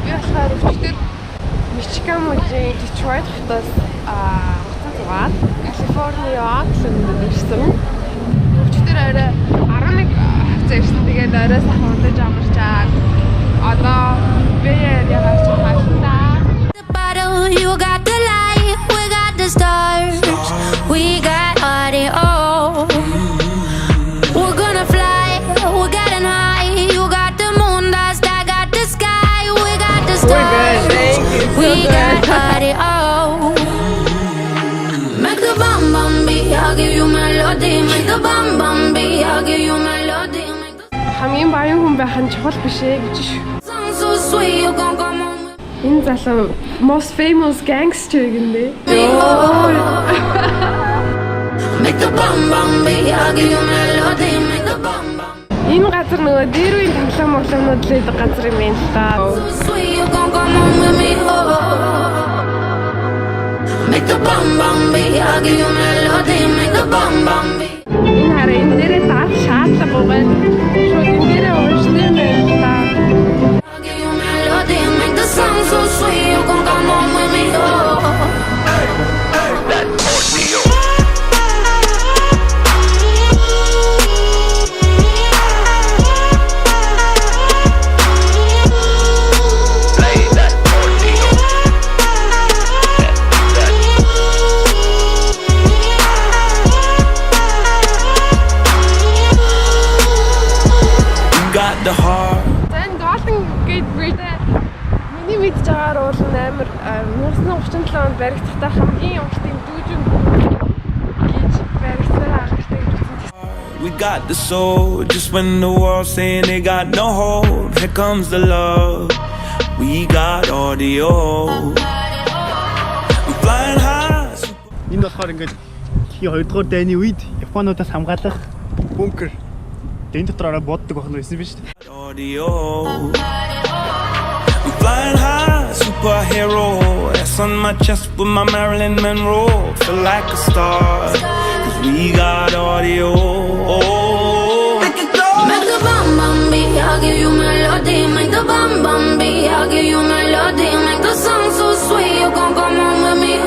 би болохоор өчигдөр Мичиган мужийн Detroit хотоос утас зугаад Калифорниа Оклэнд ирсэн. Өчигдөр орой 11 хавцаа ирсэн. Тэгээд орой сайхан удаж амарчаад одоо бээр ягаад ч хаалтаа. You got the light, we got the stars, we got audio. We're gonna fly, we're getting high. You got the moon, I got the sky. We got the stars, we got audio. Make the bum bum beat, I'll give you melody. Make the bum bum beat, I'll give you melody. Хамгийн баян хүн байх нь чухал биш ээ гэж шүү. So sweet, you gon' come on. Энэ залуу most famous gangster гэнэ. Make the bum bum beat, I'll give you melody. Make the bum bum. Энэ газар нөгөө дээр үеийн тоглоомнууд лээд газар юм байна л та. So sweet, you gon' come on with me. Make the bum bum beat, I'll give you melody. Make the bum bum beat. Энэ хараа энэ дээрээ даах шаардлага байна. Шууд энэ дээрээ ууштай юм байна л та. I'll give you melody. Make the song so sweet, you gon' come on with me. That audio. The heart. Зэн Golden Gate Bridge миний мэдж байгаагаар бол амар 1937 онд баригдахтаа хамгийн уртын дүүжин гэж баригдсан агтай гэж үзсэн. We got the soul, just when the world's saying they got no hope. Here comes the love. We got audio. I'm flying high. Энэ болохоор ингээд дэлхийн 2 дугаар дайны үед Японуудаас хамгаалах бункер дэн дотроо боддог байх нь байсан биз дээ. Audio. I'm flying high, superhero. That's on my chest with my Marilyn Monroe. Feel like a star, 'cause we got audio. Make the bum bum beat, I'll give you melody. Make the bum bum beat, I'll give you melody. Make the song so sweet, you gon' come on with me.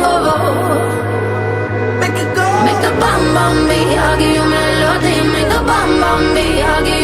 Make the bum bum beat, I'll give you melody. Make the bum bum beat, I'll give you